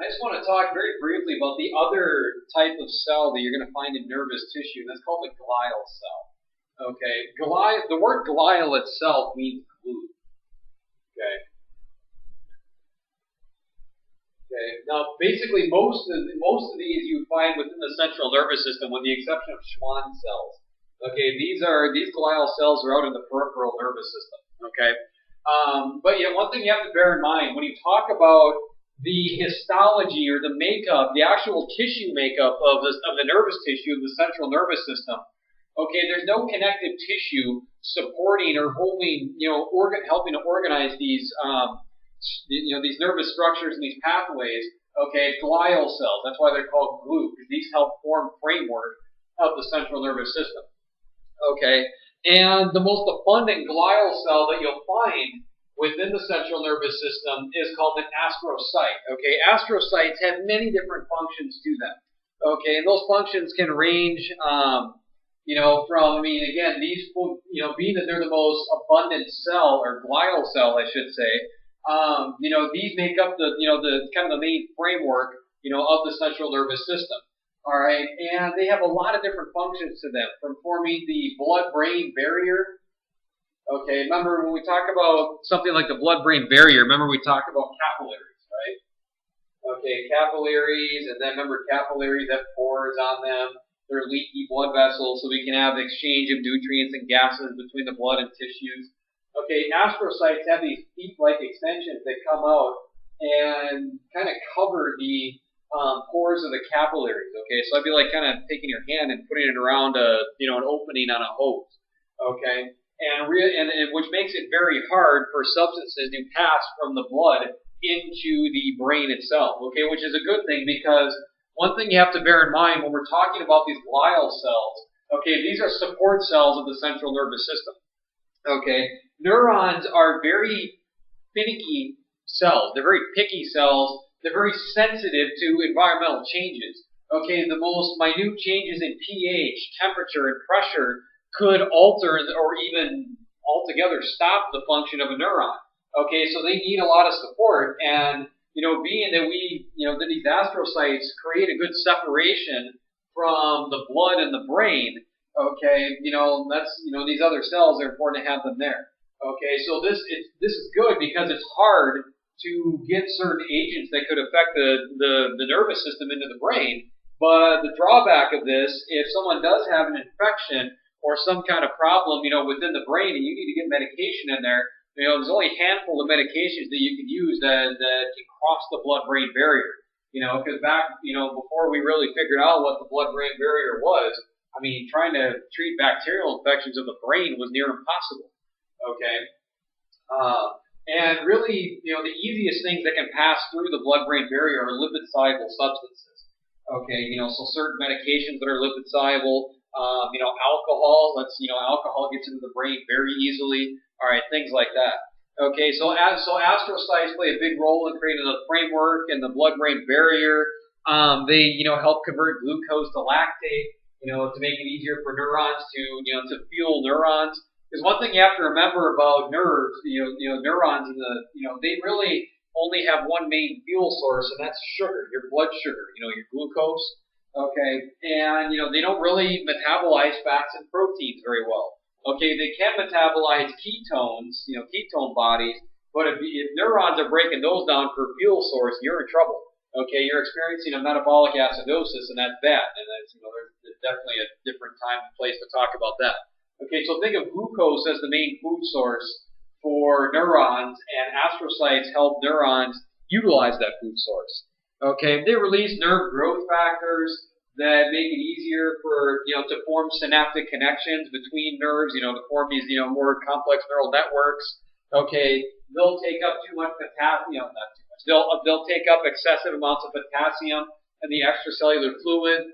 I just want to talk very briefly about the other type of cell that you're going to find in nervous tissue, and that's called the glial cell. Okay, the word glial itself means glue. Okay. Okay. Now, basically, most of these you find within the central nervous system, with the exception of Schwann cells. Okay, these glial cells are out in the peripheral nervous system. Okay, but yeah, one thing you have to bear in mind when you talk about the histology or the makeup, the actual tissue makeup of the nervous tissue of the central nervous system. Okay, there's no connective tissue supporting or holding, helping to organize these these nervous structures and these pathways, okay, glial cells. That's why they're called glue, because these help form framework of the central nervous system. Okay, and the most abundant glial cell that you'll find within the central nervous system is called an astrocyte. Okay, astrocytes have many different functions to them. Okay, and those functions can range, again, these, being that they're the most abundant cell, or glial cell, I should say, these make up the kind of the main framework, of the central nervous system. All right, and they have a lot of different functions to them, from forming the blood-brain barrier. Okay, remember when we talk about something like the blood-brain barrier, remember we talked about capillaries, right? Okay, capillaries, and then remember capillaries have pores on them. They're leaky blood vessels, so we can have the exchange of nutrients and gases between the blood and tissues. Okay, astrocytes have these feet-like extensions that come out and kind of cover the pores of the capillaries. Okay, so it'd be like kind of taking your hand and putting it around an opening on a hose. Okay, and which makes it very hard for substances to pass from the blood into the brain itself. Okay, which is a good thing, because one thing you have to bear in mind when we're talking about these glial cells. Okay, these are support cells of the central nervous system. Okay, neurons are very finicky cells. They're very picky cells. They're very sensitive to environmental changes. Okay, the most minute changes in pH, temperature, and pressure could alter or even altogether stop the function of a neuron. Okay, so they need a lot of support, and being that that these astrocytes create a good separation from the blood and the brain. Okay, these other cells are important to have them there. Okay, so this is good because it's hard to get certain agents that could affect the nervous system into the brain. But the drawback of this, if someone does have an infection or some kind of problem, within the brain, and you need to get medication in there, there's only a handful of medications that you can use that can cross the blood-brain barrier. Because back, before we really figured out what the blood-brain barrier was, trying to treat bacterial infections of the brain was near impossible. Okay. And really, the easiest things that can pass through the blood-brain barrier are lipid-soluble substances. Okay, so certain medications that are lipid-soluble, alcohol, alcohol gets into the brain very easily. All right, things like that. Okay, so astrocytes play a big role in creating the framework and the blood-brain barrier. They, help convert glucose to lactate, to make it easier for neurons to fuel neurons. Because one thing you have to remember about nerves, neurons they really only have one main fuel source, and that's sugar, your blood sugar, your glucose. Okay, and they don't really metabolize fats and proteins very well. Okay, they can metabolize ketones, ketone bodies, but if neurons are breaking those down for a fuel source, you're in trouble. Okay, you're experiencing a metabolic acidosis, and that's bad. And that's there's definitely a different time and place to talk about that. Okay, so think of glucose as the main food source for neurons, and astrocytes help neurons utilize that food source. Okay, they release nerve growth factors that make it easier for to form synaptic connections between nerves. To form these more complex neural networks. Okay, they'll take up too much potassium, not too much. They'll take up excessive amounts of potassium and the extracellular fluid.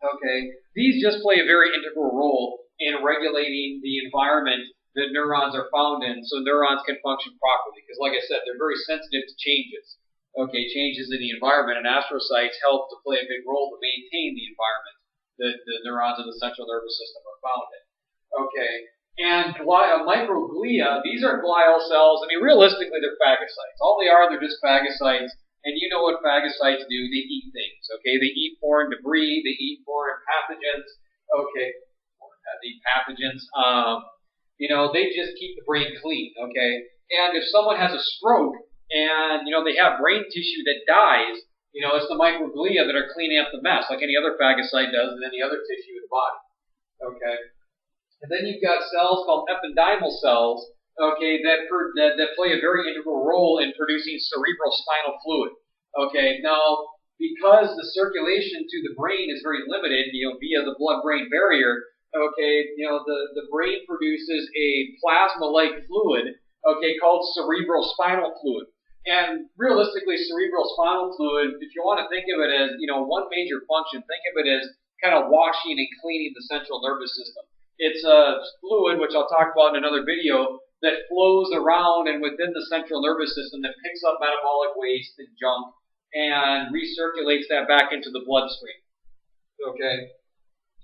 Okay, these just play a very integral role in regulating the environment that neurons are found in, so neurons can function properly. Because, like I said, they're very sensitive to changes. Okay, changes in the environment, and astrocytes help to play a big role to maintain the environment that the neurons of the central nervous system are found in. Okay, and microglia, these are glial cells. Realistically, they're phagocytes. All they are, they're just phagocytes. And you know what phagocytes do? They eat things. Okay, they eat foreign debris. They eat foreign pathogens. Okay, they eat pathogens. They just keep the brain clean. Okay, and if someone has a stroke and they have brain tissue that dies, it's the microglia that are cleaning up the mess, like any other phagocyte does in any other tissue in the body. Okay, and then you've got cells called ependymal cells. Okay, that play a very integral role in producing cerebral spinal fluid. Okay, now because the circulation to the brain is very limited, via the blood-brain barrier. Okay, the brain produces a plasma-like fluid. Okay, called cerebral spinal fluid. And realistically, cerebral spinal fluid, if you want to think of it as one major function, think of it as kind of washing and cleaning the central nervous system. It's a fluid, which I'll talk about in another video, that flows around and within the central nervous system that picks up metabolic waste and junk and recirculates that back into the bloodstream. Okay,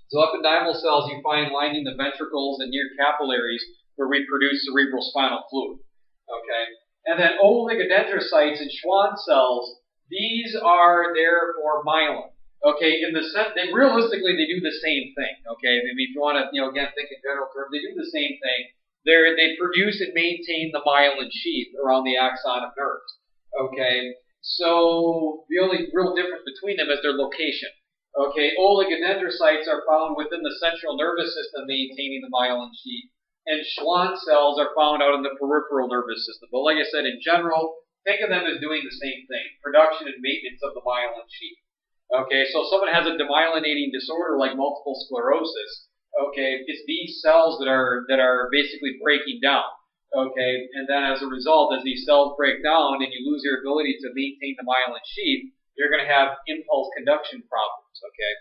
so ependymal cells you find lining the ventricles and near capillaries where we produce cerebral spinal fluid. Okay, and then oligodendrocytes and Schwann cells, these are there for myelin. Okay, in the sense, realistically they do the same thing. Okay, I mean, if you want to, again, think in general terms, they do the same thing. They produce and maintain the myelin sheath around the axon of nerves. Okay, so the only real difference between them is their location. Okay, oligodendrocytes are found within the central nervous system, maintaining the myelin sheath, and Schwann cells are found out in the peripheral nervous system. But like I said, in general, think of them as doing the same thing: production and maintenance of the myelin sheath. Okay, so if someone has a demyelinating disorder like multiple sclerosis, okay, it's these cells that are basically breaking down. Okay, and then as a result, as these cells break down and you lose your ability to maintain the myelin sheath, you're going to have impulse conduction problems. Okay,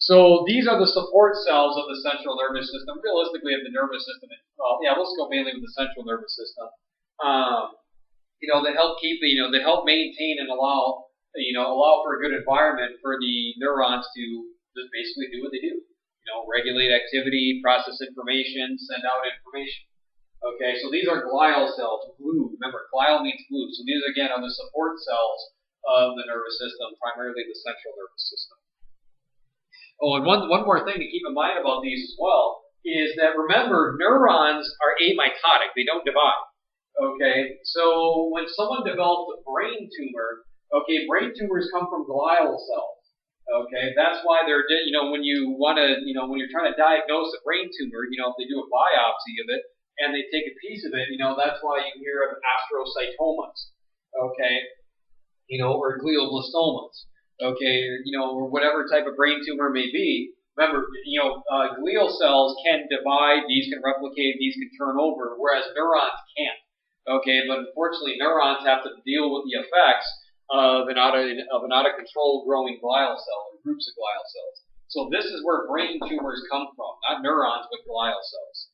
so these are the support cells of the central nervous system. Realistically, of the nervous system, let's go mainly with the central nervous system. That help keep that help maintain and allow for a good environment for the neurons to just basically do what they do. Regulate activity, process information, send out information. Okay, so these are glial cells, glue. Remember, glial means glue. So these, again, are the support cells of the nervous system, primarily the central nervous system. Oh, and one more thing to keep in mind about these as well is that, remember, neurons are amitotic. They don't divide. Okay, so when someone develops a brain tumor, okay, brain tumors come from glial cells. Okay, that's why they're, when you want to, when you're trying to diagnose a brain tumor, if they do a biopsy of it and they take a piece of it, that's why you hear of astrocytomas. Okay, or glioblastomas. Okay, or whatever type of brain tumor may be. Remember, glial cells can divide, these can replicate, these can turn over, whereas neurons can't. Okay, but unfortunately, neurons have to deal with the effects of an out of control growing glial cell or groups of glial cells. So this is where brain tumors come from, not neurons, but glial cells.